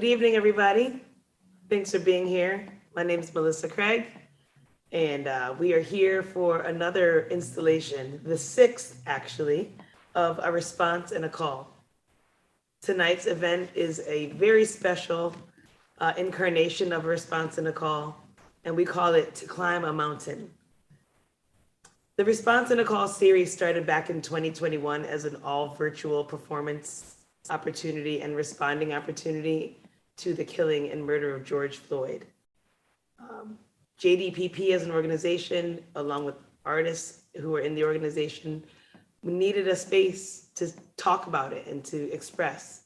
Good evening, everybody. Thanks for being here. My name is Melissa Craig, and we are here for another installation, the sixth actually, of A Response and a Call. Tonight's event is a very special incarnation of A Response and a Call, and we call it To Climb a Mountain. The Response and a Call series started back in 2021 as an all virtual performance opportunity and responding opportunity to the killing and murder of George Floyd. JDPP as an organization, along with artists who are in the organization, we needed a space to talk about it and to express.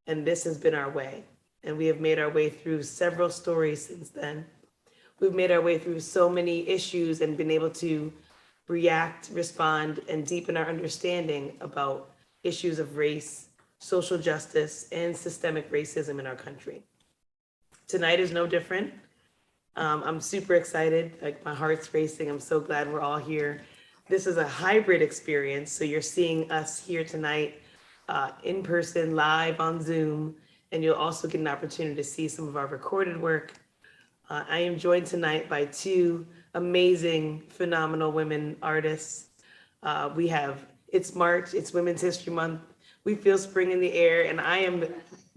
And this has been our way. And we have made our way through several stories since then. We've made our way through so many issues and been able to react, respond, and deepen our understanding about issues of race, social justice, and systemic racism in our country. Tonight is no different. I'm super excited, like my heart's racing. I'm so glad we're all here. This is a hybrid experience, so you're seeing us here tonight in person, live on Zoom, and you'll also get an opportunity to see some of our recorded work. I am joined tonight by two amazing, phenomenal women artists. We have, it's March, it's Women's History Month. We feel spring in the air, and I am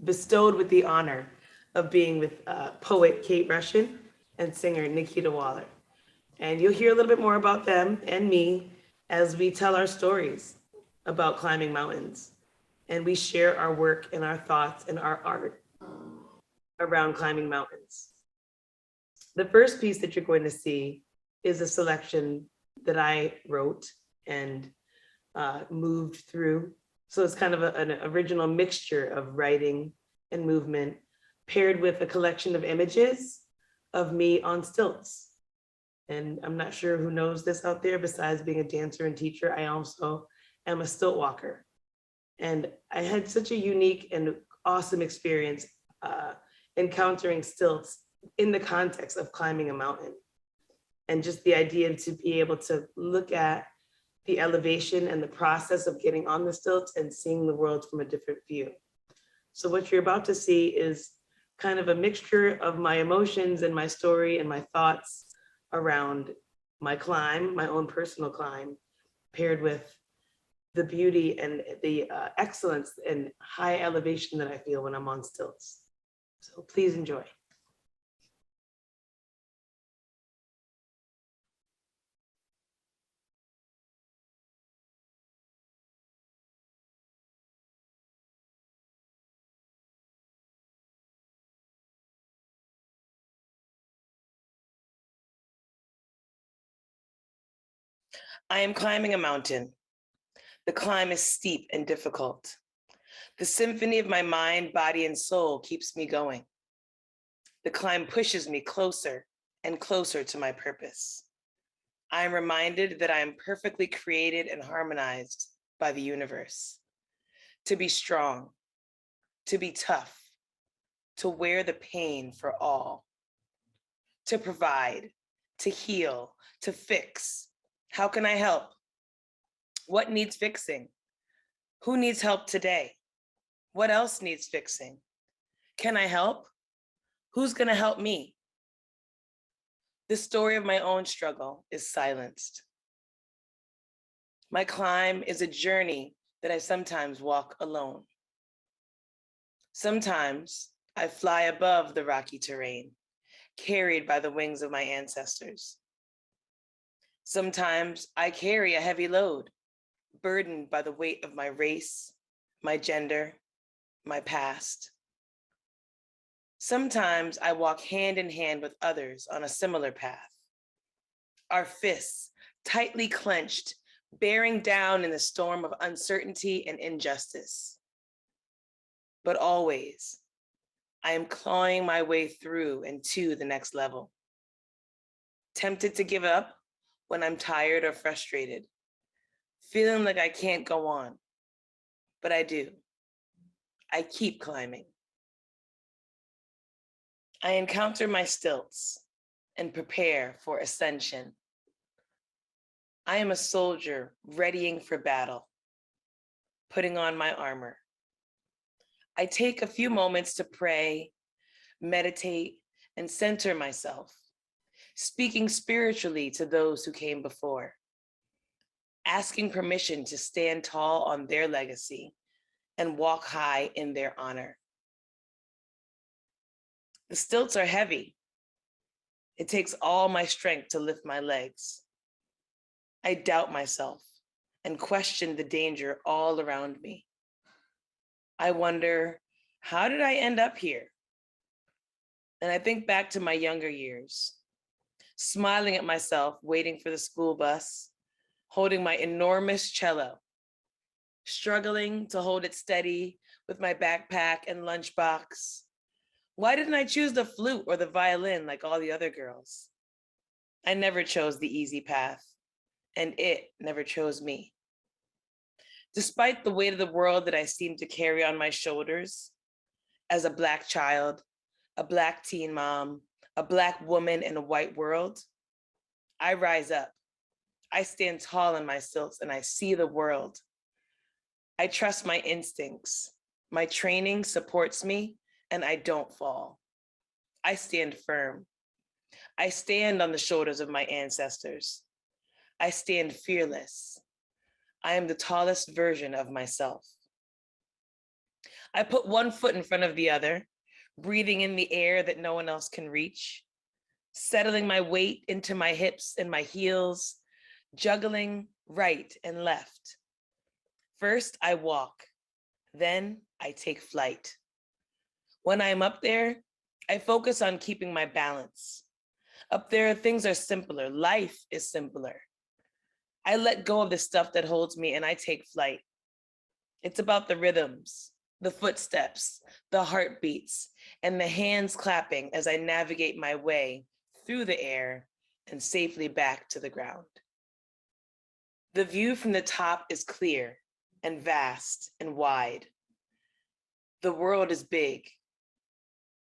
bestowed with the honor of being with poet Kate Rushin and singer Nikita Waller. And you'll hear a little bit more about them and me as we tell our stories about climbing mountains. And we share our work and our thoughts and our art around climbing mountains. The first piece that you're going to see is a selection that I wrote and moved through. So it's kind of an original mixture of writing and movement paired with a collection of images of me on stilts. And I'm not sure who knows this out there, besides being a dancer and teacher, I also am a stilt walker. And I had such a unique and awesome experience encountering stilts in the context of climbing a mountain. And just the idea to be able to look at the elevation and the process of getting on the stilts and seeing the world from a different view. So what you're about to see is kind of a mixture of my emotions and my story and my thoughts around my climb, my own personal climb, paired with the beauty and the excellence and high elevation that I feel when I'm on stilts. So please enjoy. I am climbing a mountain. The climb is steep and difficult. The symphony of my mind, body, and soul keeps me going. The climb pushes me closer and closer to my purpose. I am reminded that I am perfectly created and harmonized by the universe. To be strong, to be tough, to wear the pain for all, to provide, to heal, to fix. How can I help? What needs fixing? Who needs help today? What else needs fixing? Can I help? Who's gonna help me? The story of my own struggle is silenced. My climb is a journey that I sometimes walk alone. Sometimes I fly above the rocky terrain, carried by the wings of my ancestors. Sometimes I carry a heavy load, burdened by the weight of my race, my gender, my past. Sometimes I walk hand in hand with others on a similar path. Our fists tightly clenched, bearing down in the storm of uncertainty and injustice. But always, I am clawing my way through and to the next level. Tempted to give up when I'm tired or frustrated, feeling like I can't go on, but I do. I keep climbing. I encounter my stilts and prepare for ascension. I am a soldier readying for battle, putting on my armor. I take a few moments to pray meditate, and center myself, speaking spiritually to those who came before, asking permission to stand tall on their legacy and walk high in their honor. The stilts are heavy. It takes all my strength to lift my legs. I doubt myself and question the danger all around me. I wonder, how did I end up here? And I think back to my younger years, smiling at myself, waiting for the school bus, holding my enormous cello, struggling to hold it steady with my backpack and lunchbox. Why didn't I choose the flute or the violin like all the other girls? I never chose the easy path, and it never chose me. Despite the weight of the world that I seem to carry on my shoulders, as a Black child, a Black teen mom, a Black woman in a white world, I rise up. I stand tall in my stilts and I see the world. I trust my instincts. My training supports me and I don't fall. I stand firm. I stand on the shoulders of my ancestors. I stand fearless. I am the tallest version of myself. I put one foot in front of the other, breathing in the air that no one else can reach, settling my weight into my hips and my heels, juggling right and left. First, I walk, then I take flight. When I am up there, I focus on keeping my balance. Up there, things are simpler. Life is simpler. I let go of the stuff that holds me and I take flight. It's about the rhythms, the footsteps, the heartbeats, and the hands clapping as I navigate my way through the air and safely back to the ground. The view from the top is clear and vast and wide. The world is big.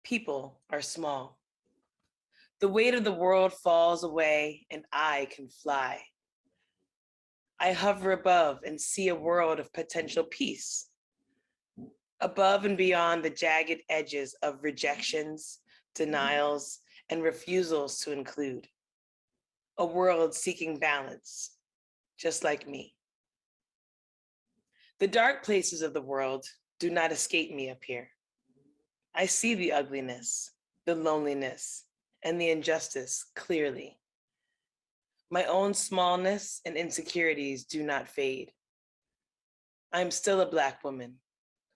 People are small. The weight of the world falls away and I can fly. I hover above and see a world of potential peace, above and beyond the jagged edges of rejections, denials, and refusals to include. A world seeking balance, just like me. The dark places of the world do not escape me up here. I see the ugliness, the loneliness, and the injustice clearly. My own smallness and insecurities do not fade. I'm still a Black woman,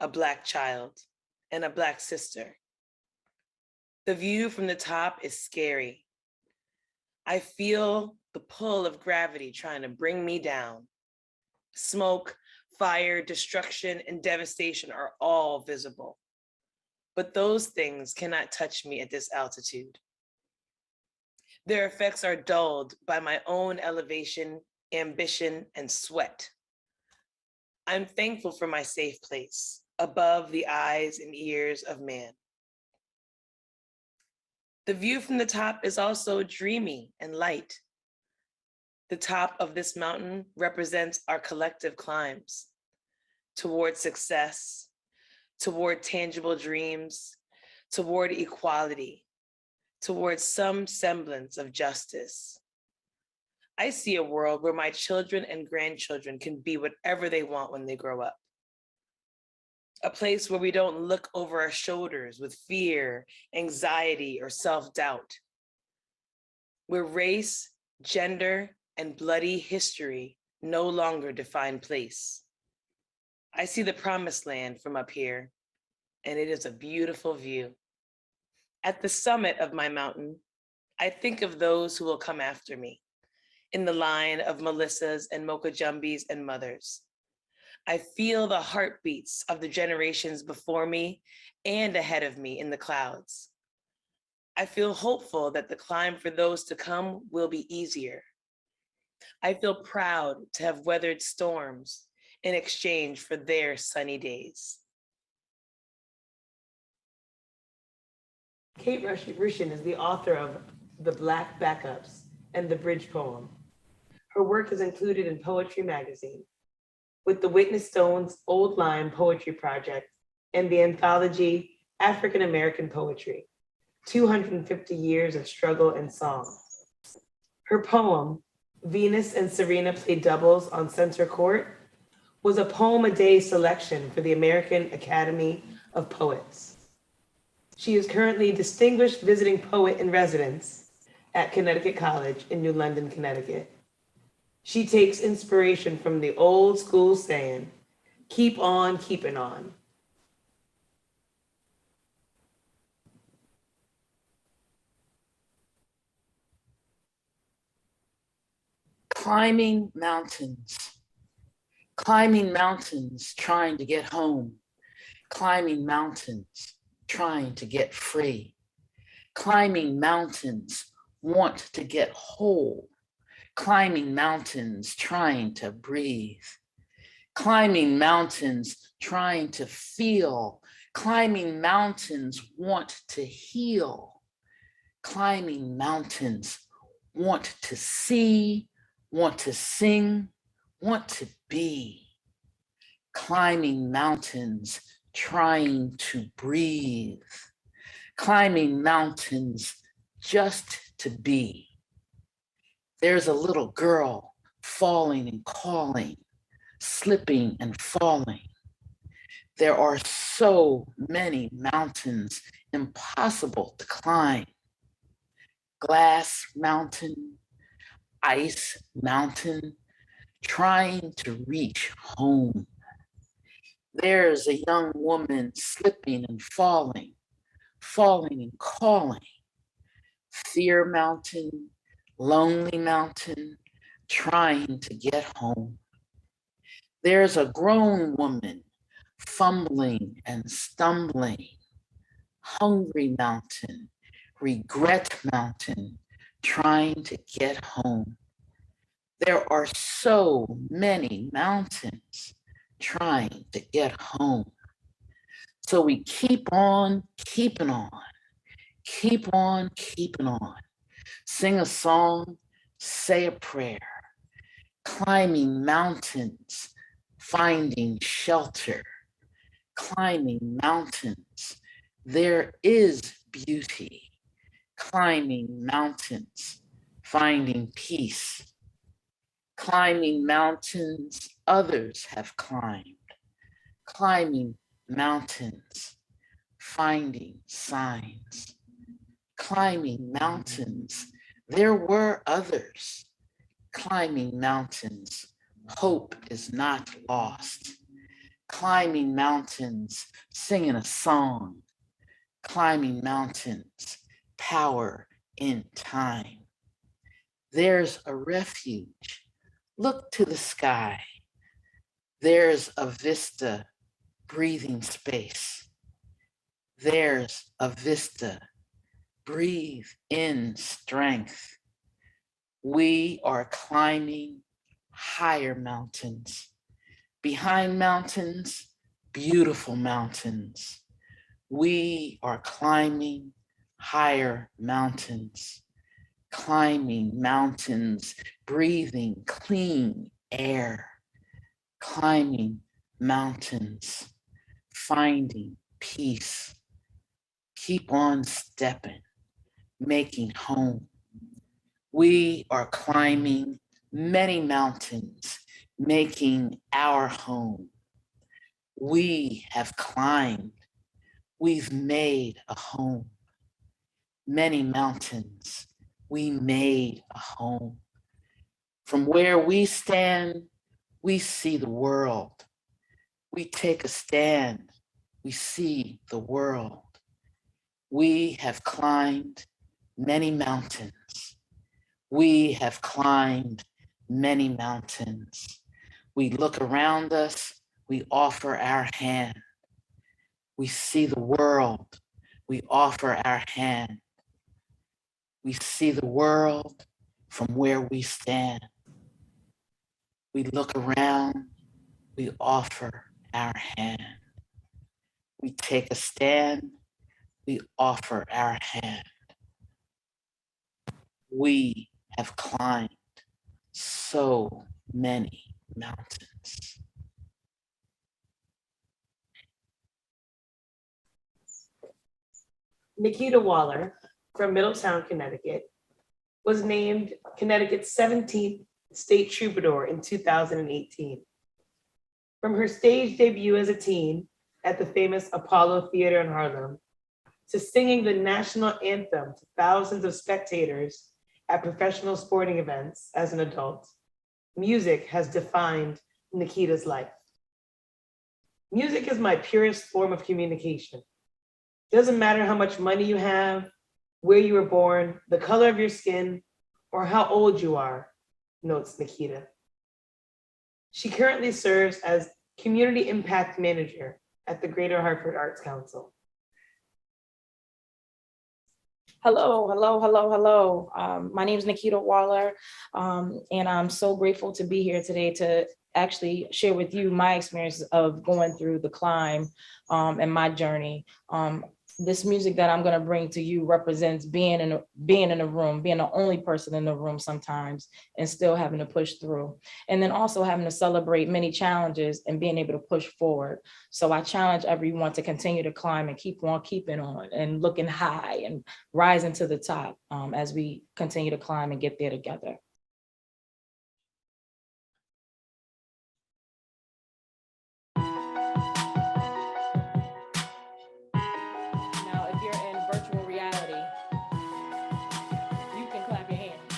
a Black child, and a Black sister. The view from the top is scary. I feel the pull of gravity trying to bring me down. Smoke, fire, destruction, and devastation are all visible. But those things cannot touch me at this altitude. Their effects are dulled by my own elevation, ambition, and sweat. I'm thankful for my safe place, above the eyes and ears of man. The view from the top is also dreamy and light. The top of this mountain represents our collective climbs toward success, toward tangible dreams, toward equality, towards some semblance of justice. I see a world where my children and grandchildren can be whatever they want when they grow up. A place where we don't look over our shoulders with fear, anxiety, or self-doubt. Where race, gender, and bloody history no longer define place. I see the promised land from up here, and it is a beautiful view. At the summit of my mountain, I think of those who will come after me, in the line of Melissas and Mokajumbis and mothers. I feel the heartbeats of the generations before me and ahead of me in the clouds. I feel hopeful that the climb for those to come will be easier. I feel proud to have weathered storms in exchange for their sunny days. Kate Rushin is the author of The Black Backups and The Bridge Poem. Her work is included in Poetry Magazine, with the Witness Stone's Old Line Poetry Project and the anthology African American Poetry. 250 years of struggle and song. Her poem, Venus and Serena Play Doubles on Center Court, was a poem a day selection for the American Academy of Poets. She is currently Distinguished Visiting Poet in Residence at Connecticut College in New London, Connecticut. She takes inspiration from the old school saying, keep on keeping on. Climbing mountains, trying to get home, climbing mountains, trying to get free, climbing mountains, want to get whole, climbing mountains, trying to breathe, climbing mountains, trying to feel, climbing mountains, want to heal, climbing mountains, want to see, want to sing, want to be, climbing mountains, trying to breathe, climbing mountains just to be. There's a little girl falling and calling, slipping and falling. There are so many mountains impossible to climb. Glass mountain, ice mountain, trying to reach home. There's a young woman slipping and falling, falling and calling. Fear mountain, lonely mountain, trying to get home. There's a grown woman fumbling and stumbling. Hungry mountain, regret mountain, trying to get home. There are so many mountains trying to get home. So we keep on keeping on, keep on keeping on. Sing a song, say a prayer, climbing mountains, finding shelter, climbing mountains. There is beauty, climbing mountains, finding peace, climbing mountains others have climbed, climbing mountains, finding signs, climbing mountains. There were others, climbing mountains. Hope is not lost. Climbing mountains, singing a song, climbing mountains, power in time. There's a refuge. Look to the sky. There's a vista, breathing space. There's a vista. Breathe in strength. We are climbing higher mountains. Behind mountains, beautiful mountains. We are climbing higher mountains, climbing mountains, breathing clean air, climbing mountains, finding peace. Keep on stepping, making home. We are climbing many mountains, making our home. We have climbed, we've made a home. Many mountains, we made a home. From where we stand, we see the world. We take a stand, we see the world. We have climbed many mountains. We have climbed many mountains. We look around us, we offer our hand. We see the world, we offer our hand. We see the world from where we stand. We look around, we offer our hand. We take a stand, we offer our hand. We have climbed so many mountains. Nikita Waller from Middletown, Connecticut, was named Connecticut's 17th state troubadour in 2018. From her stage debut as a teen at the famous Apollo Theater in Harlem, to singing the national anthem to thousands of spectators at professional sporting events as an adult, music has defined Nikita's life. Music is my purest form of communication. Doesn't matter how much money you have, where you were born, the color of your skin, or how old you are, notes Nikita. She currently serves as Community Impact Manager at the Greater Hartford Arts Council. Hello, hello, hello, hello. My name is Nikita Waller, and I'm so grateful to be here today to actually share with you my experience of going through the climb and my journey. This music that I'm going to bring to you represents being in a room, being the only person in the room sometimes, and still having to push through. And then also having to celebrate many challenges and being able to push forward. So I challenge everyone to continue to climb and keep on keeping on and looking high and rising to the top as we continue to climb and get there together. Now, if you're in virtual reality, you can clap your hands.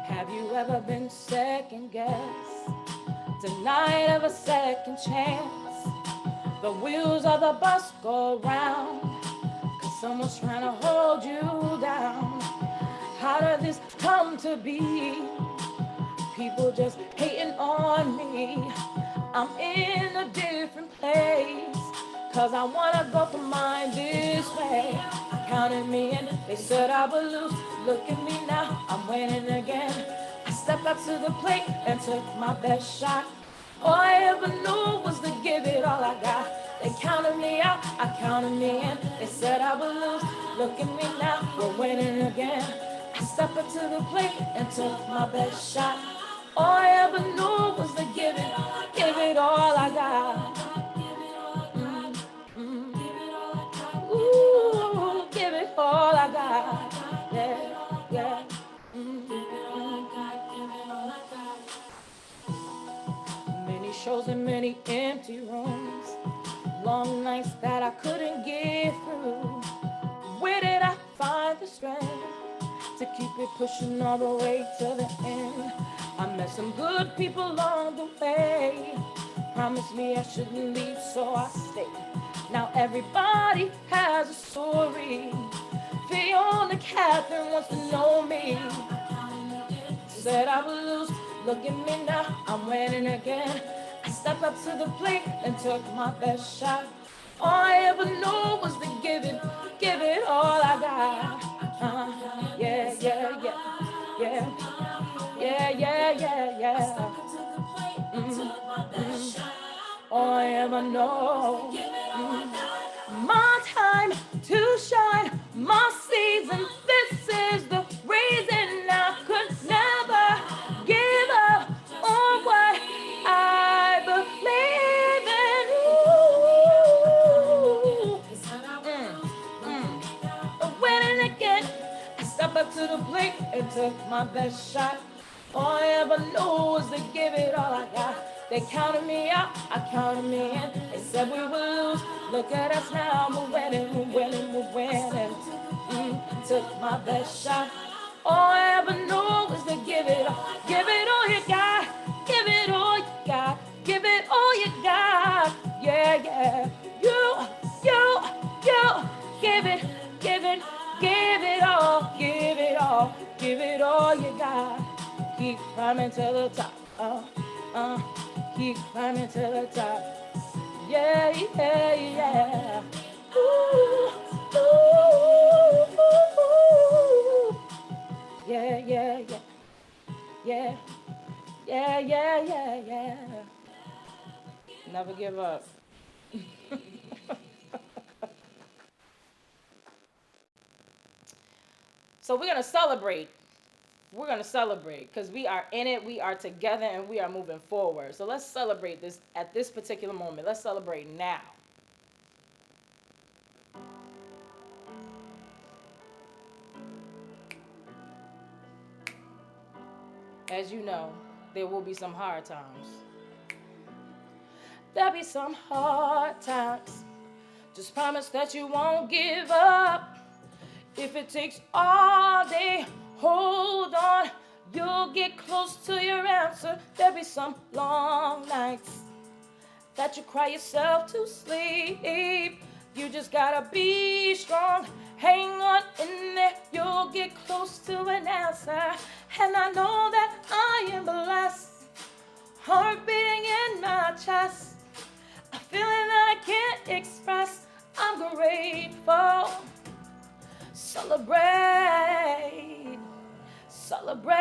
Have you ever been second guessed, denied of a second chance? The wheels of the bus go round, cause someone's trying to hold you down. How did this come to be? People just hating on me. I'm in a different place, cause I wanna go for mine this way. Counted me in, they said I would lose. Look at me now, I'm winning again. I stepped up to the plate and took my best shot. All I ever knew was to give it all I got. They counted me out, I counted me in. They said I would lose. Look at me now, we're winning again. I stepped up to the plate and took my best shot. All I ever knew was to give it all I got. Ooh, give it all I got. Yeah, yeah. Many shows and many empty rooms, long nights that I couldn't get through. Where did I find the strength to keep it pushing all the way to the end? I met some good people along the way, promised me I shouldn't leave, so I stayed. Now everybody has a story. Fiona Catherine wants to know me. Said I would lose, look at me now, I'm winning again. I stepped up to the plate and took my best shot. All I ever knew was to give it all I got. Yeah, yeah, yeah, yeah, yeah, yeah, yeah, yeah. All I ever know. My time to shine, my season, this is the reason I could never give up on what I believe in. Winning again, I step up to the plate and took my best shot. All I ever knew was to give it all I got. They counted me out, I counted me in. They said we would lose. Look at us now, we're winning, we're winning, we're winning. Took my best shot. All I ever knew was to give it all you got, give it all you got, give it all you got. Yeah, yeah. You, give it, give it, give it all, give it all, give it all you got. Keep climbing to the top, keep climbing to the top. Yeah, yeah, yeah. Ooh, ooh, ooh. Yeah, yeah, yeah. Yeah, yeah, yeah, yeah, yeah. Never give up. So we're gonna celebrate we're going to celebrate because we are in it, we are together, and we are moving forward. So let's celebrate this at this particular moment. Let's celebrate now. As you know, there will be some hard times. There'll be some hard times. Just promise that you won't give up. If it takes all day, hold on. You'll get close to your answer. There'll be some long nights that you cry yourself to sleep. You just gotta be strong. Hang on in there. You'll get close to an answer. And I know that I am blessed. Heart beating in my chest. A feeling that I can't express. I'm grateful. Celebrate. Celebrate.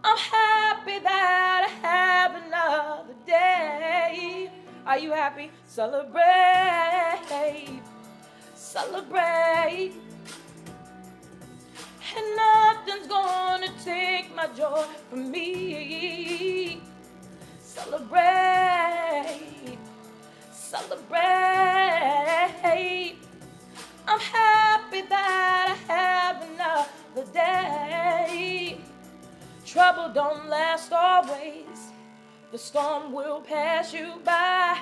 I'm happy that I have another day. Are you happy? Celebrate. Celebrate. And nothing's gonna take my joy from me. Celebrate. Celebrate. I'm happy that I have another day. Trouble don't last always. The storm will pass you by.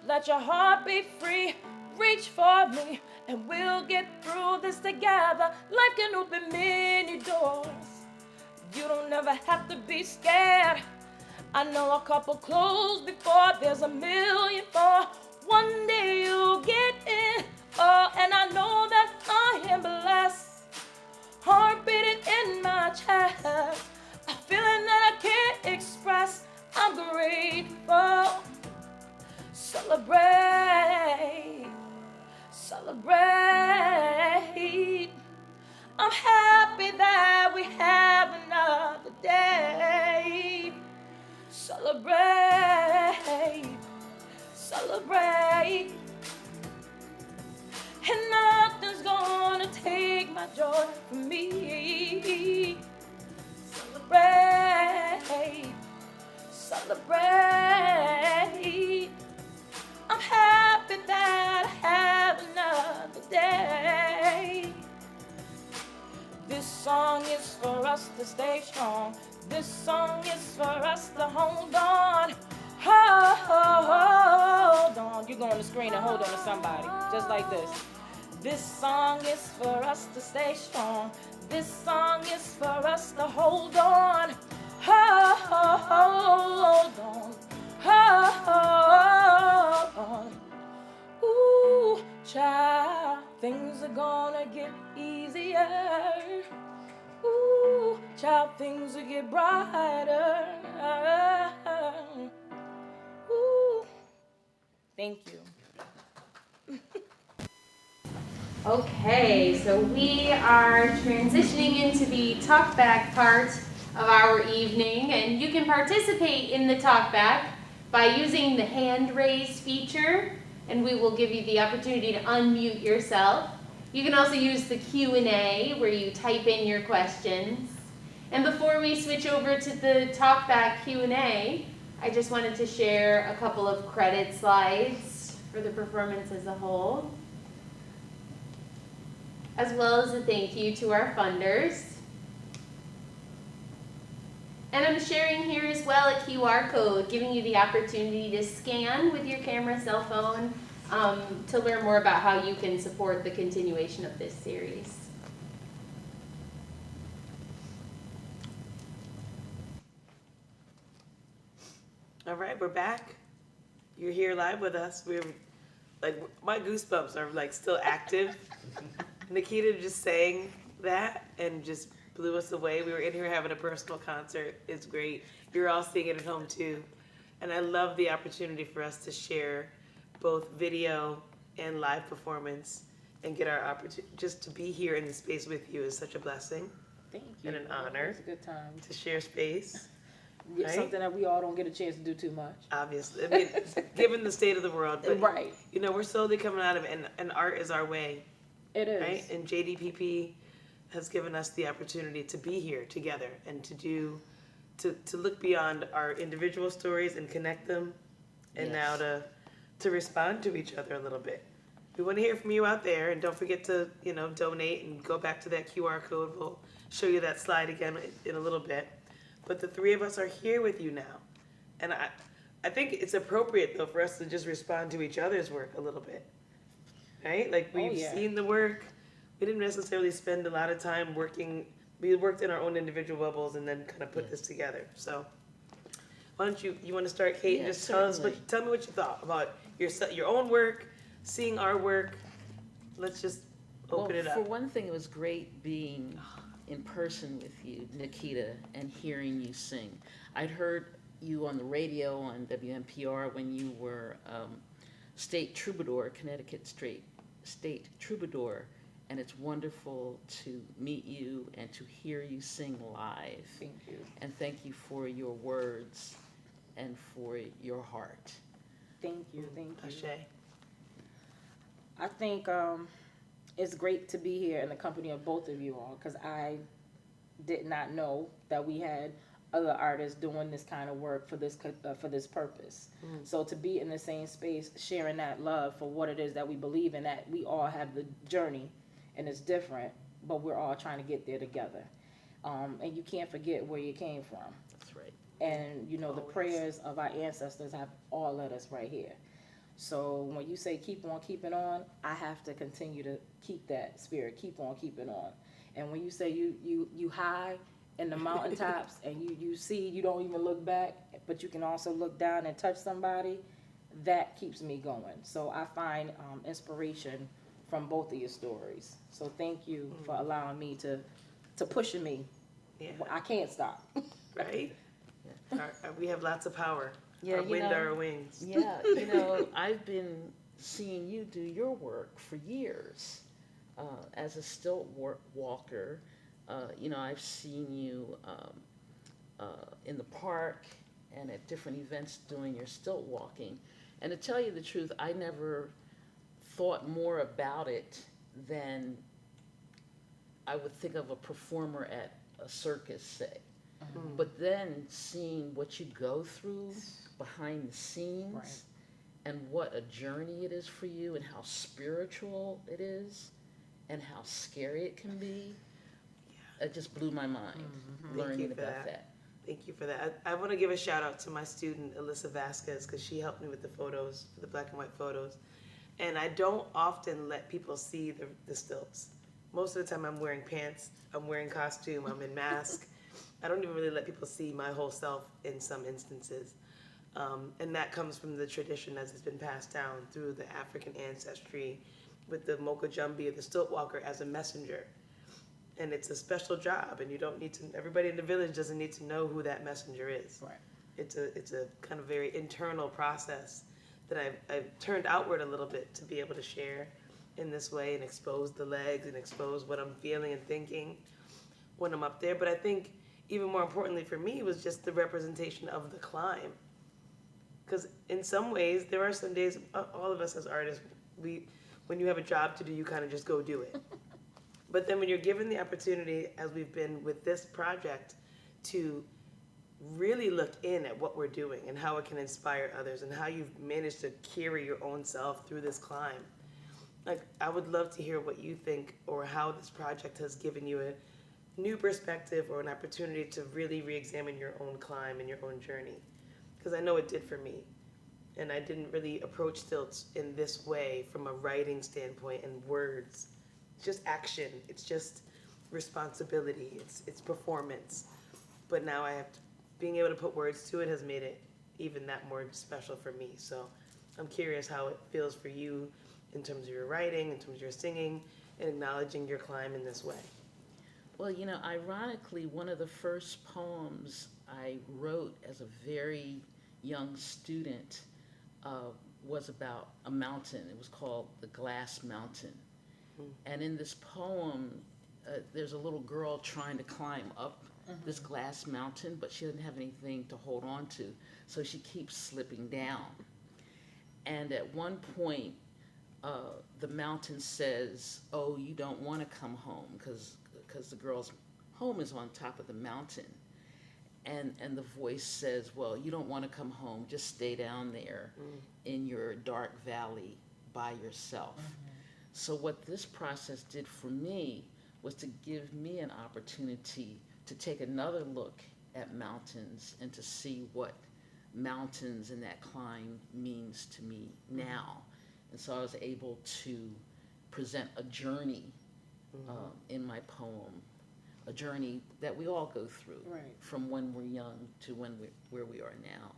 Let your heart be free. Reach for me and we'll get through this together. Life can open many doors. You don't ever have to be scared. I know a couple closed before there's a million more. One day you'll get in. Oh, and I know that I am blessed. Heart beating in my chest. A feeling that I can't express. I'm grateful. Celebrate. Celebrate. I'm happy that we have another day. Celebrate. Celebrate. And nothing's gonna take my joy from me. Celebrate. Celebrate. I'm happy that I have another day. This song is for us to stay strong. This song is for us to hold on. Hold on. You're going to screen and hold on to somebody. Just like this. This song is for us to stay strong. This song is for us to hold on. Hold on. Hold on. Ooh, child, things are gonna get easier. Ooh, child, things will get brighter. Ooh, thank you. Okay, so we are transitioning into the talkback part of our evening, and you can participate in the talkback by using the hand raise feature, and we will give you the opportunity to unmute yourself. You can also use the Q&A where you type in your questions. And before we switch over to the talkback Q&A, I just wanted to share a couple of credit slides for the performance as a whole, as well as a thank you to our funders. And I'm sharing here as well a QR code, giving you the opportunity to scan with your camera, cell phone, to learn more about how you can support the continuation of this series. All right, we're back. You're here live with us. We're like, my goosebumps are like still active. Nikita just sang that and just blew us away. We were in here having a personal concert. It's great. You're all seeing it at home too. And I love the opportunity for us to share both video and live performance and get our opportunity. Just to be here in the space with you is such a blessing. Thank you. And an honor. It's a good time. To share space. It's Right? something that we all don't get a chance to do too much. Obviously. I mean, given the state of the world. But, Right. you know, we're slowly coming out of it, and art is our way. It is. Right? And JDPP has given us the opportunity to be here together and to look beyond our individual stories and connect them, and now Yes. to respond to each other a little bit. We want to hear from you out there, and don't forget to, donate and go back to that QR code. We'll show you that slide again in a little bit. But the three of us are here with you now. And I think it's appropriate, though, for us to just respond to each other's work a little bit. Right? Like, we've yeah. seen the work. We didn't necessarily spend a lot of time working. We worked in our own individual bubbles and then kind of put this together. So why don't you want to start, Kate, and Yeah, just tell certainly. me what you thought about your own work, seeing our work. Let's just open it Well, for up. one thing, it was great being in person with you, Nikita, and hearing you sing. I'd heard you on the radio on WNPR when you were state troubadour, Connecticut state troubadour, and it's wonderful to meet you and to hear you sing live. Thank you. And thank you for your words and for your heart. Thank you. Thank you. Ashe. I think it's great to be here in the company of both of you all, because I did not know that we had other artists doing this kind of work for this purpose. So to be in the same space, sharing that love for what it is that we believe in, that we all have the journey, and it's different, but we're all trying to get there together. And you can't forget where you came from. That's right. And, the Always. prayers of our ancestors have all led us right here. So when you say keep on keeping on, I have to continue to keep that spirit, keep on keeping on. And when you say you high in the mountaintops and you see, you don't even look back, but you can also look down and touch somebody, that keeps me going. So I find inspiration from both of your stories. So thank you for allowing me to pushing me. Yeah. I can't stop. Right? We have lots of power. Yeah, Our you wind know- are our wings. Yeah, I've been seeing you do your work for years as a stilt walker. I've seen you in the park and at different events doing your stilt walking. And to tell you the truth, I never thought more about it than I would think of a performer at a circus, say. But then seeing what you go through behind the scenes Right. and what a journey it is for you and how spiritual it is and how scary it can be, it just blew my mind Thank learning you for about that. that. Thank you for that. I want to give a shout out to my student, Alyssa Vasquez, because she helped me with the photos, the black and white photos. And I don't often let people see the stilts. Most of the time I'm wearing pants, I'm wearing costume, I'm in mask. I don't even really let people see my whole self in some instances. And that comes from the tradition as it's been passed down through the African ancestry with the Moka Jumbi, or the stilt walker, as a messenger. And it's a special job, and you don't need to, everybody in the village doesn't need to know who that messenger is. Right. It's a kind of very internal process that I've turned outward a little bit to be able to share in this way and expose the legs and expose what I'm feeling and thinking when I'm up there. But I think even more importantly for me was just the representation of the climb. Because in some ways, there are some days, all of us as artists, when you have a job to do, you kind of just go do it. But then when you're given the opportunity, as we've been with this project, to really look in at what we're doing and how it can inspire others and how you've managed to carry your own self through this climb. Like, I would love to hear what you think, or how this project has given you a new perspective or an opportunity to really re-examine your own climb and your own journey. Because I know it did for me. And I didn't really approach stilts in this way from a writing standpoint and words. It's just action. It's just responsibility. It's performance. But now being able to put words to it has made it even that more special for me. So I'm curious how it feels for you in terms of your writing, in terms of your singing, and acknowledging your climb in this way. Well, ironically, one of the first poems I wrote as a very young student was about a mountain. It was called The Glass Mountain. And in this poem, there's a little girl trying to climb up this glass mountain, but she doesn't have anything to hold on to, so she keeps slipping down. And at one point, the mountain says, "Oh, you don't want to come home because because the girl's home is on top of the mountain. And the voice says, well, you don't want to come home, just stay down there in your dark valley by yourself. So what this process did for me was to give me an opportunity to take another look at mountains and to see what mountains and that climb means to me now. And so I was able to present a journey in my poem, a journey that we all go through, Right. from when we're young to where we are now.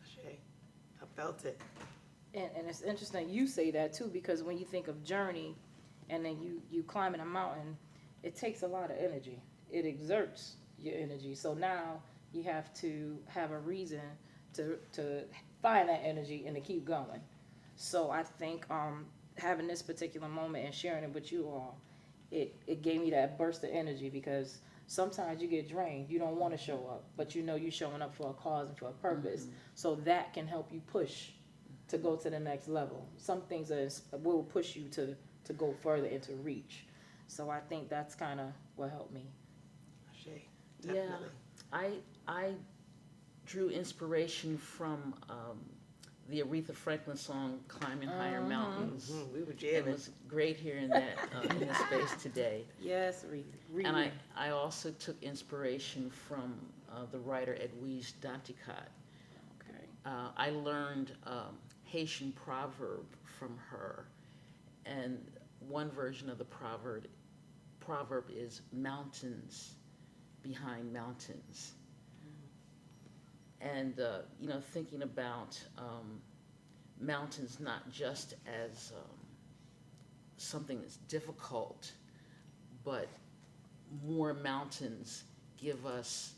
Shay, I felt it. And it's interesting you say that too, because when you think of journey and then you climbing a mountain, it takes a lot of energy. It exerts your energy. So now you have to have a reason to find that energy and to keep going. So I think having this particular moment and sharing it with you all, it gave me that burst of energy, because sometimes you get drained. You don't want to show up, but you know you're showing up for a cause and for a purpose. So that can help you push to go to the next level. Some things will push you to go further and to reach. So I think that's kind of what helped me. Shay, Yeah, definitely. I drew inspiration from the Aretha Franklin song "Climbing Higher Mountains." We were It jamming. was great hearing that in this space today. Yes, read. And I also took inspiration from the writer Edwige Danticat. Okay. I learned Haitian proverb from her, and one version of the proverb is mountains behind mountains. And thinking about mountains not just as something that's difficult, but more mountains give us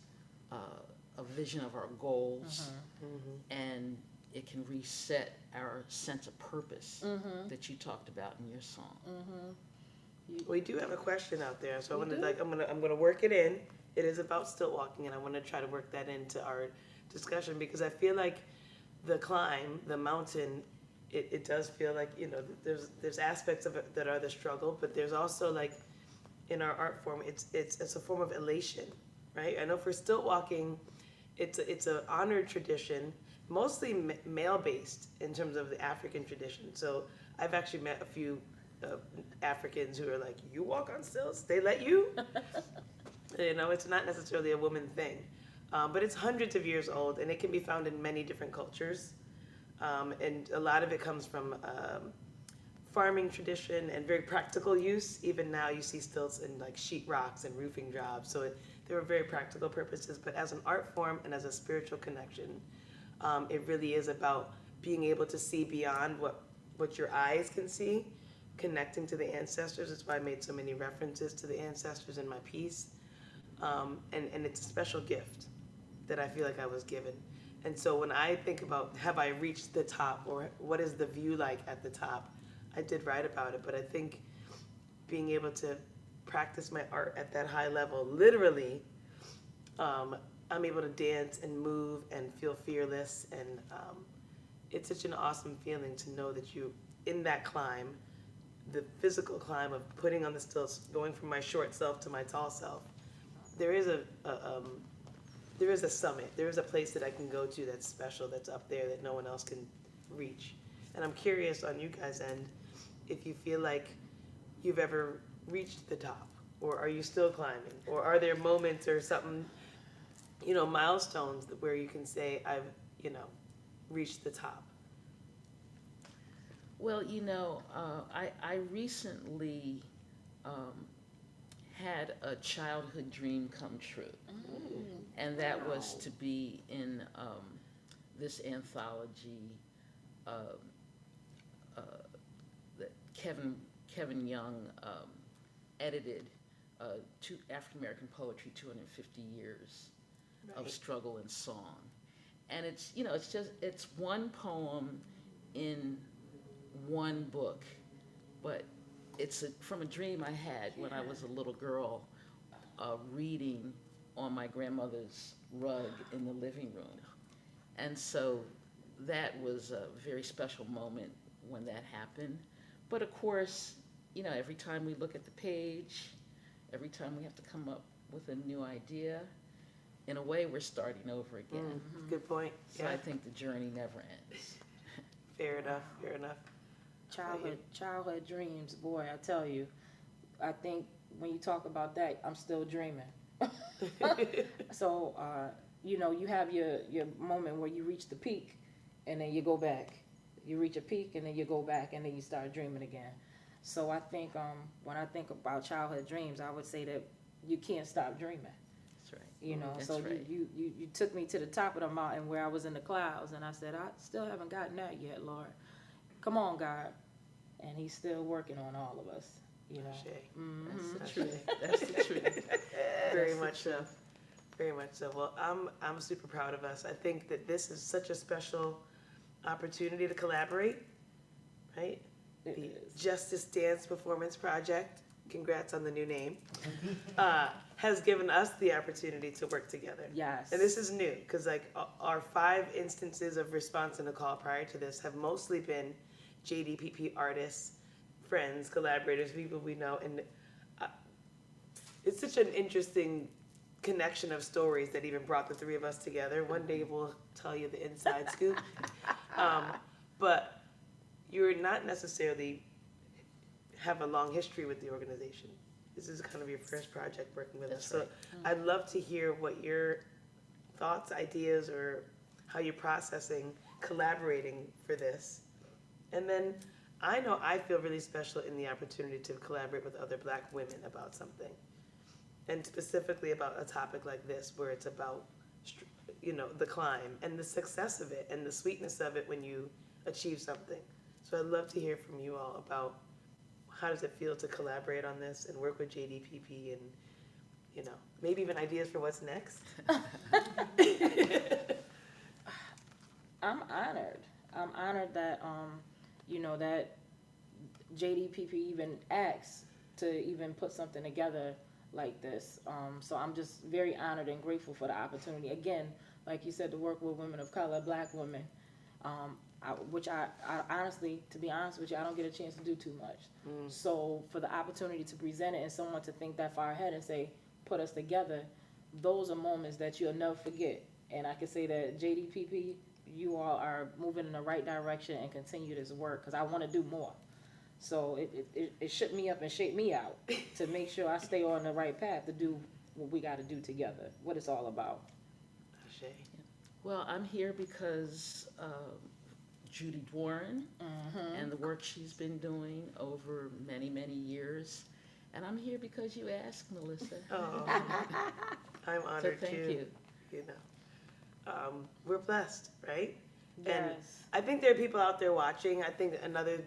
a vision of our goals, and it can reset our sense of purpose that you talked about in your song. We do have a question out there, so We do? I'm gonna work it in. It is about stilt walking, and I want to try to work that into our discussion, because I feel like the climb, the mountain, it does feel like, there's aspects of it that are the struggle, but there's also, like, in our art form, it's a form of elation, right? I know for stilt walking, it's an honored tradition, mostly male based in terms of the African tradition. So I've actually met a few Africans who are like, you walk on stilts? They let you? It's not necessarily a woman thing. But it's hundreds of years old, and it can be found in many different cultures. And a lot of it comes from farming tradition and very practical use. Even now you see stilts in like sheetrocks and roofing jobs. So there are very practical purposes, but as an art form and as a spiritual connection, it really is about being able to see beyond what your eyes can see, connecting to the ancestors. That's why I made so many references to the ancestors in my piece. And it's a special gift that I feel like I was given. And so when I think about, have I reached the top, or what is the view like at the top, I did write about it, but I think being able to practice my art at that high level, literally, I'm able to dance and move and feel fearless, and it's such an awesome feeling to know that you, in that climb, the physical climb of putting on the stilts, going from my short self to my tall self, there is a summit. There is a place that I can go to that's special, that's up there that no one else can reach. And I'm curious on you guys' end if you feel like you've ever reached the top, or are you still climbing, or are there moments or something, milestones where you can say I've reached the top. Well, I recently had a childhood dream come true. And that was to be in this anthology that Kevin Young edited, African American Poetry, 250 Years of Struggle and Song. And it's one poem in one book, but it's from a dream I had when I was a little girl, reading on my grandmother's rug in the living room. And so that was a very special moment when that happened. But of course, every time we look at the page, every time we have to come up with a new idea, in a way, we're starting over again. Good point. So Yeah, I think the journey never ends. fair enough, fair enough. Childhood dreams, boy, I tell you, I think when you talk about that, I'm still dreaming. So, you have your moment where you reach the peak and then you go back. You reach a peak and then you go back and then you start dreaming again. So I think, when I think about childhood dreams, I would say that you can't stop dreaming. That's right. That's So right. you took me to the top of the mountain where I was in the clouds, and I said, I still haven't gotten that yet, Lord. Come on, God. And he's still working on all of us, Shay. That's the truth. That's the truth. Very much so. Very much so. Well, I'm super proud of us. I think that this is such a special opportunity to collaborate, right? It The is. Justice Dance Performance Project, congrats on the new name, has given us the opportunity to work together. Yes. And this is new, because like our 5 instances of response in a call prior to this have mostly been JDPP artists, friends, collaborators, people we know, and it's such an interesting connection of stories that even brought the 3 of us together. One day we'll tell you the inside scoop. But you're not necessarily have a long history with the organization. This is kind of your first project working with us. That's right. So I'd love to hear what your thoughts, ideas, or how you're processing collaborating for this. And then I know I feel really special in the opportunity to collaborate with other Black women about something. And specifically about a topic like this, where it's about, the climb and the success of it and the sweetness of it when you achieve something. So I'd love to hear from you all about how does it feel to collaborate on this and work with JDPP and, maybe even ideas for what's next. I'm honored. I'm honored that, that JDPP even asked to even put something together like this. So I'm just very honored and grateful for the opportunity. Again, like you said, to work with women of color, Black women, which I honestly, to be honest with you, I don't get a chance to do too much. So for the opportunity to present it and someone to think that far ahead and say, put us together, those are moments that you'll never forget. And I can say that JDPP, you all are moving in the right direction and continue this work, because I want to do more. So it shook me up and shaped me out to make sure I stay on the right path to do what we got to do together, what it's all about. Shay. Well, I'm here because Judy Warren and the work she's been doing over many, many years. And I'm here because you asked, Melissa. Oh, I'm So honored thank too. you. We're blessed, right? And Yes. I think there are people out there watching. I think another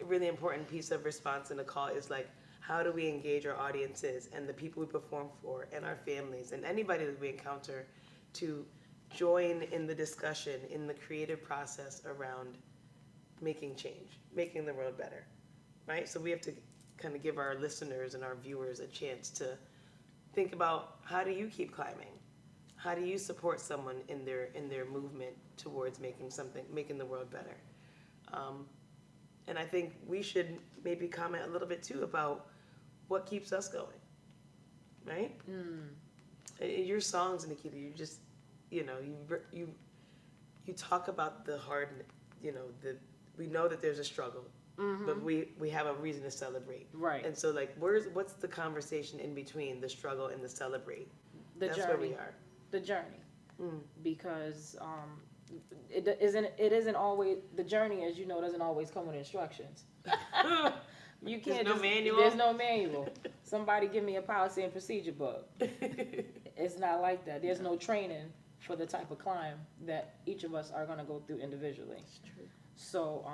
really important piece of response in the call is like, how do we engage our audiences and the people we perform for and our families and anybody that we encounter to join in the discussion, in the creative process around making change, making the world better, right? So we have to kind of give our listeners and our viewers a chance to think about, how do you keep climbing? How do you support someone in their movement towards making the world better? And I think we should maybe comment a little bit too about what keeps us going, right? In your songs, Nikita, you just, you talk about the hard, we know that there's a struggle, but we have a reason to celebrate. Right. And so like, what's the conversation in between the struggle and the celebrate? The That's journey. where we are. The journey. Because it isn't always, the journey, as you know, doesn't always come with instructions. You can't no manual? There's no manual. Somebody give me a policy and procedure book. It's not like that. There's no training for the type of climb that each of us are going to go through individually. It's true. So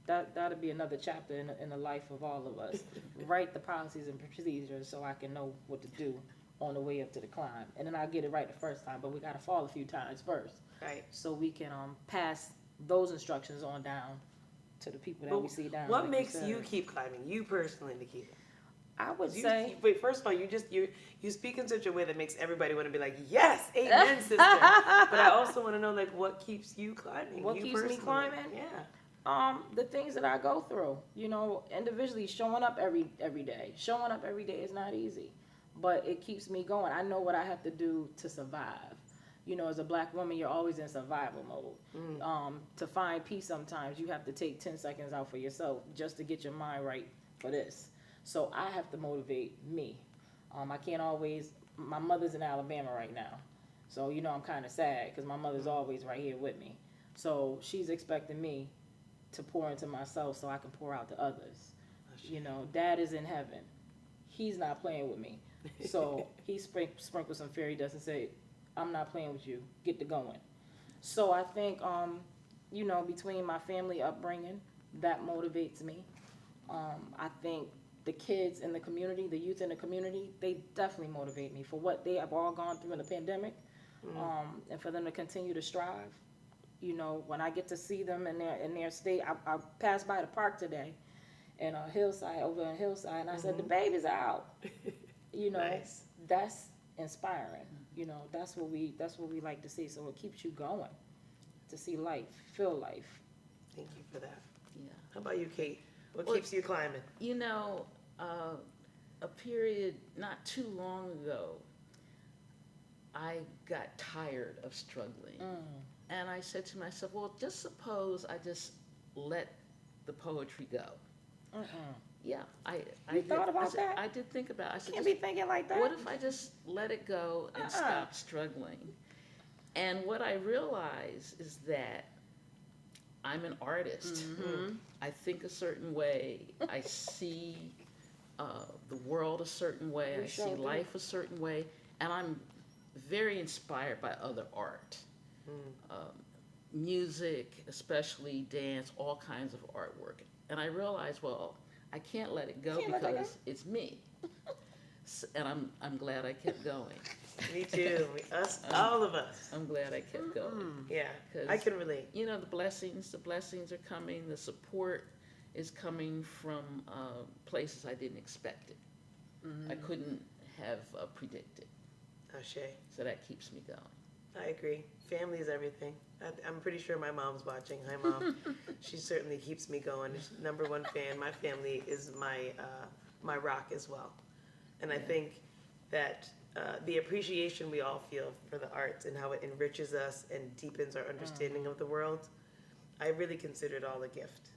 that'll be another chapter in the life of all of us. Write the policies and procedures so I can know what to do on the way up to the climb. And then I'll get it right the first time, but we got to fall a few times first. Right. So we can pass those instructions on down to the people that But we see down. what like makes said. you keep climbing? You personally, Nikita. I would You, say, wait, first of all, you speak in such a way that makes everybody want to be like, yes, amen, sister. But I also want to know, like, what keeps you climbing? What you keeps me personally? climbing? Yeah. the things that I go through, individually showing up every day. Showing up every day is not easy. but it keeps me going. I know what I have to do to survive. You know, as a black woman, you're always in survival mode. To find peace, sometimes you have to take 10 seconds out for yourself just to get your mind right for this. So I have to motivate me. I can't always, my mother's in Alabama right now. So, you know, I'm kind of sad because my mother's always right here with me. So she's expecting me to pour into myself so I can pour out to others. You know, Dad is in heaven. He's not playing with me. So he sprinkled some fairy dust and said, I'm not playing with you. Get to going. So I think, you know, between my family upbringing, that motivates me. I think the kids in the community, the youth in the community, they definitely motivate me for what they have all gone through in the pandemic, and for them to continue to strive. You know, when I get to see them in their state, I passed by the park today, and over in Hillside, and I said, the babies are out. You know, Nice. That's inspiring. You know, that's what we like to see. So it keeps you going to see life, feel life. Thank you for that. Yeah. How about you, Kate? What Well, keeps you climbing? You know, a period not too long ago, I got tired of struggling. And I said to myself, well, just suppose I just let the poetry go. Yeah, I You did, thought about I said, that? I did think about it. I said, Can't just, be thinking like that. what if I just let it go and stop struggling? And what I realized is that I'm an artist. I think a certain way. I see the world a certain way. We I sure see do. life a certain way. And I'm very inspired by other art. Music, especially dance, all kinds of artwork. And I realized, well, I can't let it go Can't let that go. because it's me. And I'm glad I kept going. Me too. Us, all of us. I'm glad I kept going. Yeah, 'Cause- I can relate. You know, the blessings are coming, the support is coming from places I didn't expect it. I couldn't have predicted. Ashe. So that keeps me going. I agree. Family is everything. I'm pretty sure my mom's watching. Hi, Mom. She certainly keeps me going. She's #1 fan. My family is my rock as well. And I think that the appreciation we all feel for the arts and how it enriches us and deepens our understanding of the world, I really consider it all a gift.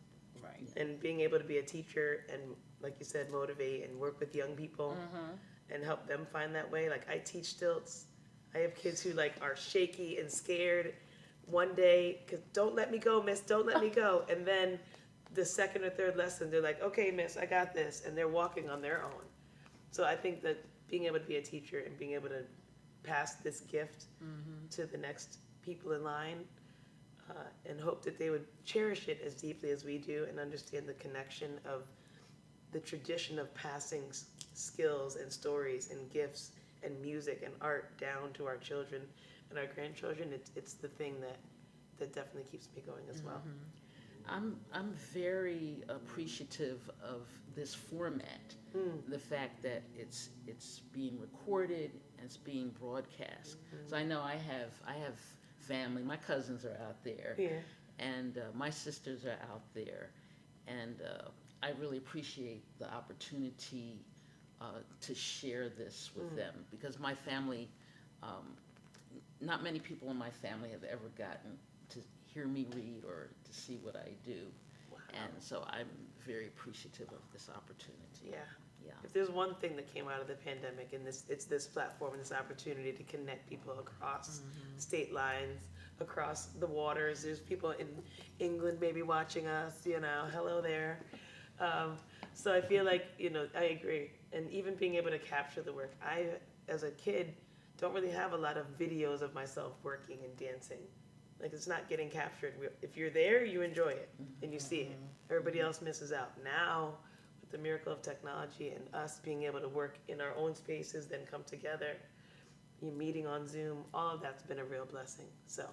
Right. And being able to be a teacher and, like you said, motivate and work with young people and help them find that way. Like, I teach stilts. I have kids who like are shaky and scared one day because don't let me go, miss, don't let me go. And then the second or third lesson, they're like, okay, miss, I got this. And they're walking on their own. So I think that being able to be a teacher and being able to pass this gift to the next people in line and hope that they would cherish it as deeply as we do and understand the connection of the tradition of passing skills and stories and gifts and music and art down to our children and our grandchildren. It's the thing that definitely keeps me going as well. I'm very appreciative of this format. The fact that it's being recorded and it's being broadcast. So I know I have family. My cousins are out there, Yeah. and my sisters are out there, and I really appreciate the opportunity to share this with them because my family, not many people in my family have ever gotten to hear me read or to see what I do. Wow. And so I'm very appreciative of this opportunity. Yeah. Yeah. If there's one thing that came out of the pandemic, and it's this platform and this opportunity to connect people across state lines, across the waters. There's people in England maybe watching us, hello there. So I feel like, I agree. And even being able to capture the work. I, as a kid, don't really have a lot of videos of myself working and dancing. Like, it's not getting captured. If you're there, you enjoy it and you see it. Everybody else misses out. Now, with the miracle of technology and us being able to work in our own spaces, then come together, you're meeting on Zoom, all of that's been a real blessing. So,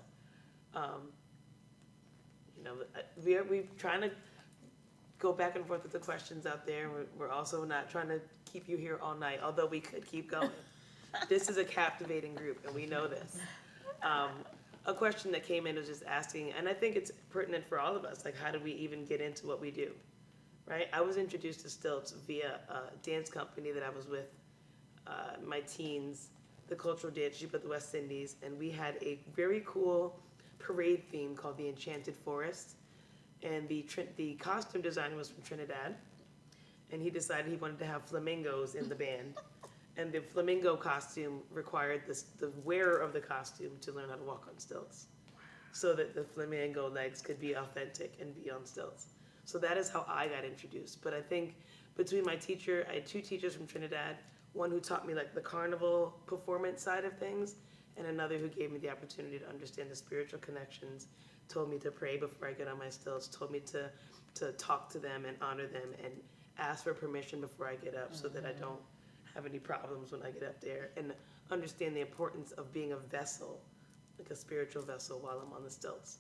we're trying to go back and forth with the questions out there. We're also not trying to keep you here all night, although we could keep going. This is a captivating group, and we know this. A question that came in was just asking, and I think it's pertinent for all of us, like, how do we even get into what we do, right? I was introduced to stilts via a dance company that I was with my teens, the cultural dance troupe at the West Indies, and we had a very cool parade theme called the Enchanted Forest. And the costume designer was from Trinidad, and he decided he wanted to have flamingos in the band. And the flamingo costume required the wearer of the costume to learn how to walk on stilts, so that the flamingo legs could be authentic and be on stilts. So that is how I got introduced. But I think between my teacher, I had two teachers from Trinidad, one who taught me like the carnival performance side of things, and another who gave me the opportunity to understand the spiritual connections, told me to pray before I get on my stilts, told me to talk to them and honor them and ask for permission before I get up so that I don't have any problems when I get up there, and understand the importance of being a vessel, like a spiritual vessel while I'm on the stilts.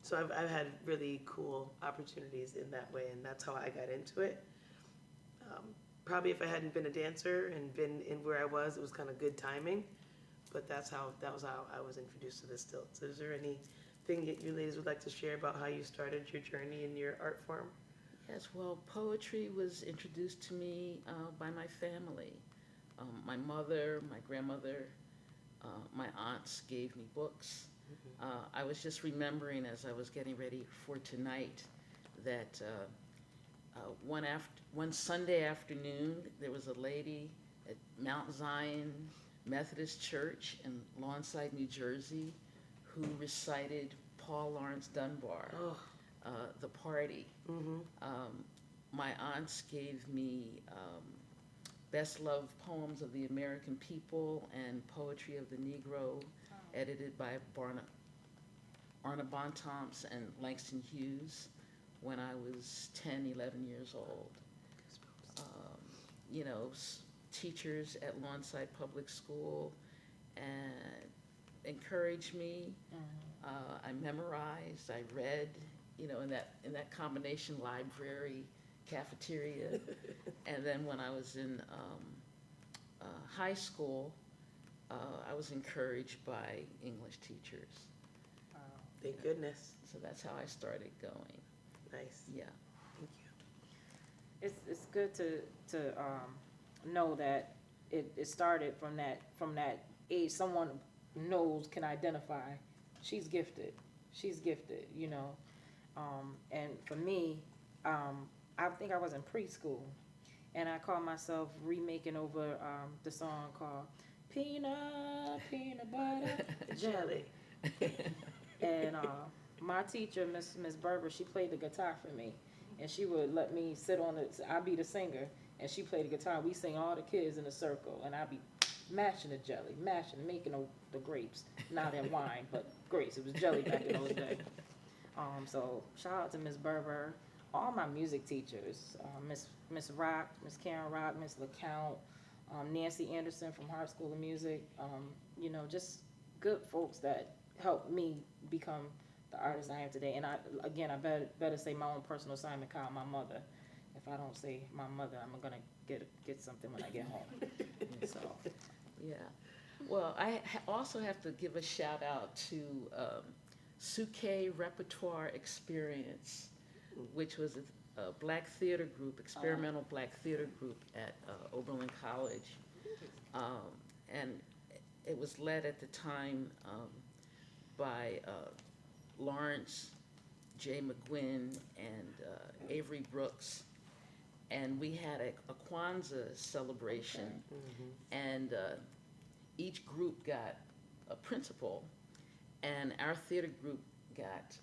So I've had really cool opportunities in that way, and that's how I got into it. Probably if I hadn't been a dancer and been in where I was, it was kind of good timing, but that was how I was introduced to the stilts. Is there anything that you ladies would like to share about how you started your journey in your art form? Yes, well, poetry was introduced to me by my family. My mother, my grandmother, my aunts gave me books. I was just remembering as I was getting ready for tonight that one Sunday afternoon, there was a lady at Mount Zion Methodist Church in Lawnside, New Jersey, who recited Paul Laurence Dunbar, The Party. My aunts gave me Best Loved Poems of the American People and Poetry of the Negro, edited by Arna Bontemps and Langston Hughes when I was 10, 11 years old. Teachers at Lawnside Public School and encouraged me. I memorized, I read, in that combination, library, cafeteria. And then when I was in high school, I was encouraged by English teachers. Thank goodness. So that's how I started going. Nice. Yeah. Thank you. It's good to know that it started from that age. Someone knows, can identify. She's gifted, and for me, I think I was in preschool, and I called myself remaking over the song called Peanut Butter Jelly. And my teacher, Miss Berber, she played the guitar for me, and she would let me sit on it. I'd be the singer, and she played the guitar. We sing all the kids in a circle, and I'd be mashing the jelly, making the grapes. Not in wine, but grapes. It was jelly back in those days. So shout out to Miss Berber, all my music teachers, Miss Rock, Miss Karen Rock, Miss LeCount, Nancy Anderson from Hart School of Music. Just good folks that helped me become the artist I am today. And I better say my own personal assignment called my mother. If I don't say my mother, I'm gonna get something when I get home. So, Yeah. Well, I also have to give a shout out to Suke Repertoire Experience, which was a black theater group, experimental black theater group at Oberlin College. And it was led at the time by Lawrence J. McGuinn and Avery Brooks. And we had a Kwanzaa celebration, and each group got a principal, and our theater group got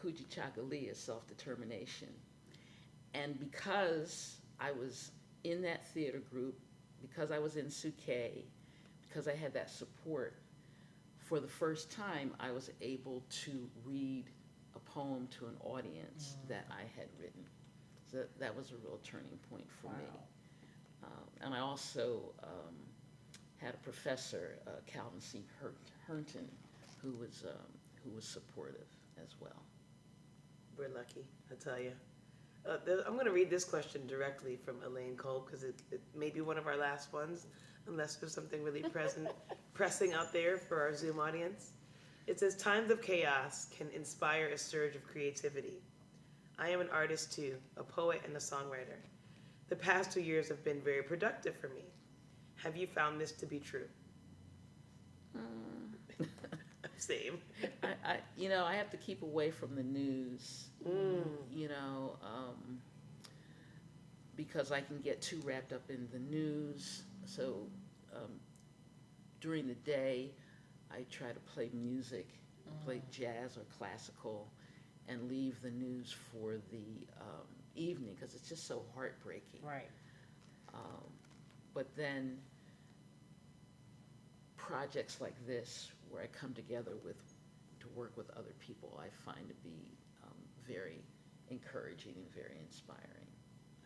Kujichagulia, self-determination. And because I was in that theater group, because I was in Suke, because I had that support, for the first time I was able to read a poem to an audience that I had written. So that was a real turning point for me. And I also had a professor, Calvin C. Herndon, who was supportive as well. We're lucky, I tell you. I'm going to read this question directly from Elaine Cole because it may be one of our last ones, unless there's something really pressing out there for our Zoom audience. It says, times of chaos can inspire a surge of creativity. I am an artist too, a poet and a songwriter. The past 2 years have been very productive for me. Have you found this to be true? Same. I have to keep away from the news, because I can get too wrapped up in the news. So during the day, I try to play music, play jazz or classical, and leave the news for the evening because it's just so heartbreaking. Right. But then projects like this, where I come together to work with other people, I find to be very encouraging and very inspiring.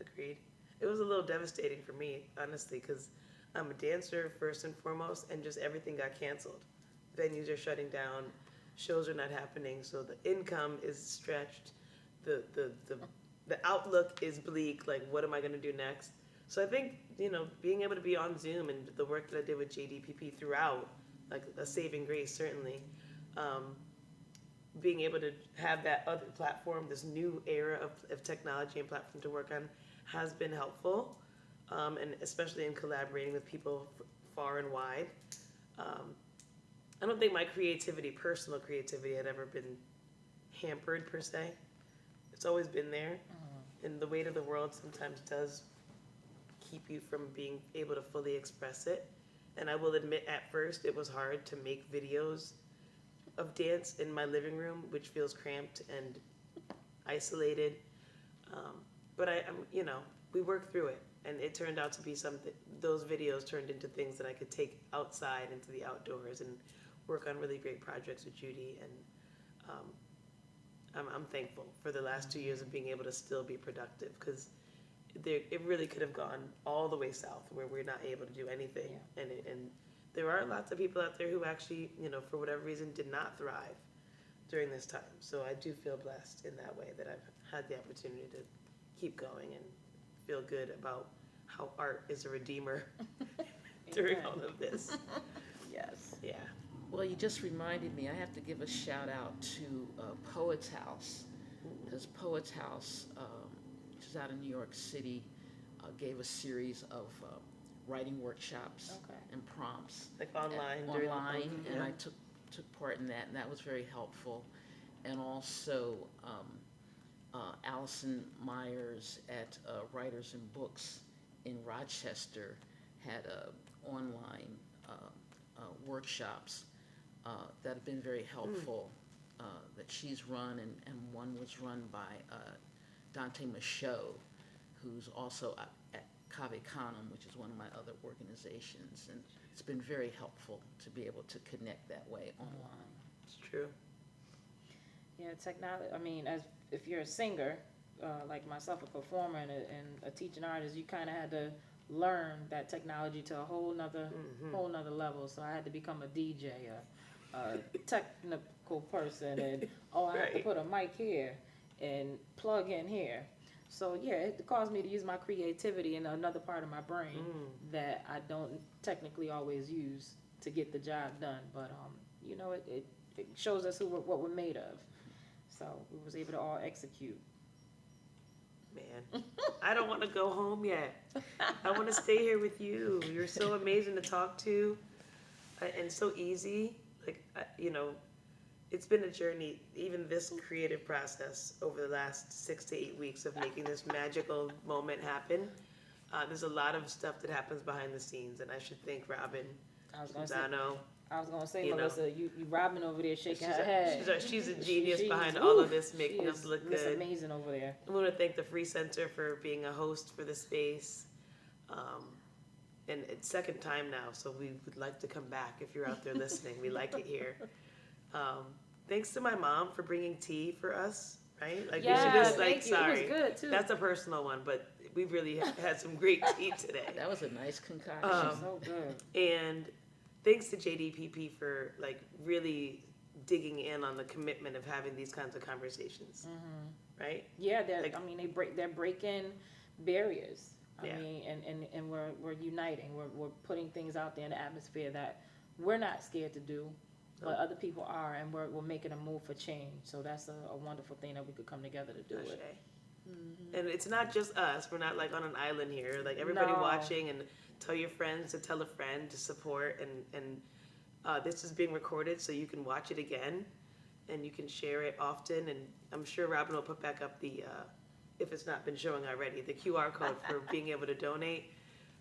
Agreed. It was a little devastating for me, honestly, because I'm a dancer first and foremost, and just everything got canceled. Venues are shutting down, shows are not happening, so the income is stretched, the outlook is bleak. Like, what am I going to do next? So I think being able to be on Zoom and the work that I did with JDPP throughout, like a saving grace certainly. Being able to have that other platform, this new era of technology and platform to work on, has been helpful, and especially in collaborating with people far and wide. I don't think my personal creativity, had ever been hampered per se. It's always been there, and the weight of the world sometimes does keep you from being able to fully express it. And I will admit, at first, it was hard to make videos of dance in my living room, which feels cramped and isolated. But we worked through it, and it turned out to be something. Those videos turned into things that I could take outside into the outdoors and work on really great projects with Judy. And I'm thankful for the last 2 years of being able to still be productive, because it really could have gone all the way south where we're not able to do anything. Yeah. And there are lots of people out there who actually, for whatever reason, did not thrive during this time. So I do feel blessed in that way that I've had the opportunity to keep going and feel good about how art is a redeemer during all of this. Yes. Yeah. Well, you just reminded me, I have to give a shout out to Poets House, because Poets House, which is out in New York City, gave a series of writing workshops and prompts. Like online during the Online, COVID, and yeah. I took part in that, and that was very helpful. And also, Allison Myers at Writers and Books in Rochester had online workshops that have been very helpful, that she's run, and one was run by Dante Michaud, who's also at Cave Canem, which is one of my other organizations, and it's been very helpful to be able to connect that way online. It's true. Yeah, technology. I mean, if you're a singer, like myself, a performer and a teaching artist, you kind of had to learn that technology to a whole nother level. So I had to become a DJ, a technical person, and I have to put a mic here and plug in here. So yeah, it caused me to use my creativity in another part of my brain that I don't technically always use to get the job done. But it shows us what we're made of. So we was able to all execute. Man, I don't want to go home yet. I want to stay here with you. You're so amazing to talk to, and so easy. It's been a journey, even this creative process over the last 6 to 8 weeks of making this magical moment happen. There's a lot of stuff that happens behind the scenes, and I should thank Robin, Zano. I was gonna say, Melissa, you Robin over there shaking her head. She's a genius behind all of this, making us look Looks good. amazing over there. I want to thank the Free Center for being a host for the space. And it's second time now, so we would like to come back if you're out there listening. We like it here. Thanks to my mom for bringing tea for us, right? Like, we should just, thank you. sorry. It was good too. That's a personal one, but we really had some great tea today. That was a nice concoction. So good. And thanks to JDPP for really digging in on the commitment of having these kinds of conversations, right? Yeah, Like- they're breaking barriers. I Yeah. mean, and we're uniting. We're putting things out there in the atmosphere that we're not scared to do, but other people are, and we're making a move for change. So that's a wonderful thing that we could come together to do it. Ashe. And it's not just us. We're not like on an island here. Like everybody No. watching, and tell your friends to tell a friend to support. And this is being recorded, so you can watch it again, and you can share it often. And I'm sure Robin will put back up the, if it's not been showing already, the QR code for being able to donate,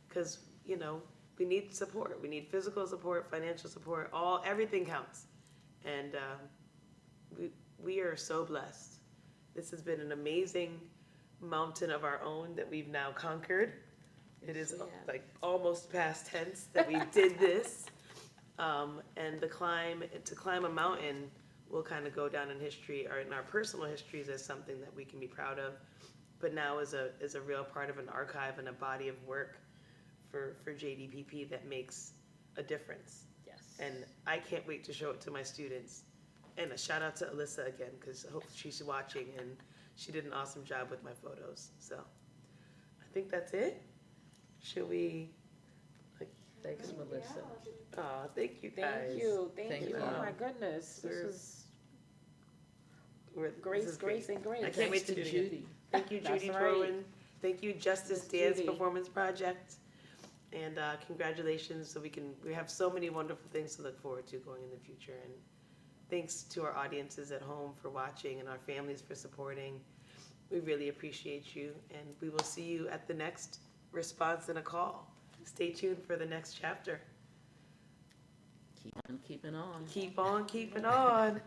because we need support. We need physical support, financial support. Everything counts, and we are so blessed. This has been an amazing mountain of our own that we've now conquered. It is like almost past tense that we did this. And to climb a mountain will kind of go down in history, or in our personal histories, as something that we can be proud of, but now as a real part of an archive and a body of work for JDPP that makes a difference. Yes. And I can't wait to show it to my students. And a shout out to Alyssa again, because I hope she's watching, and she did an awesome job with my photos. So I think that's it. Should we? Thanks, Melissa. Oh, thank you guys. Thank you, thank Thank you. you. Oh my goodness, this We're- is This grace, is grace, great. and grace. I can't wait to do it again. Judy. Thank you, That's Judy right. Trowen. Thank you, Justice Miss Dance Judy. Performance Project. And congratulations, so we have so many wonderful things to look forward to going in the future. And thanks to our audiences at home for watching, and our families for supporting. We really appreciate you, and we will see you at the next response and a call. Stay tuned for the next chapter. Keep on keeping on. Keep on keeping on.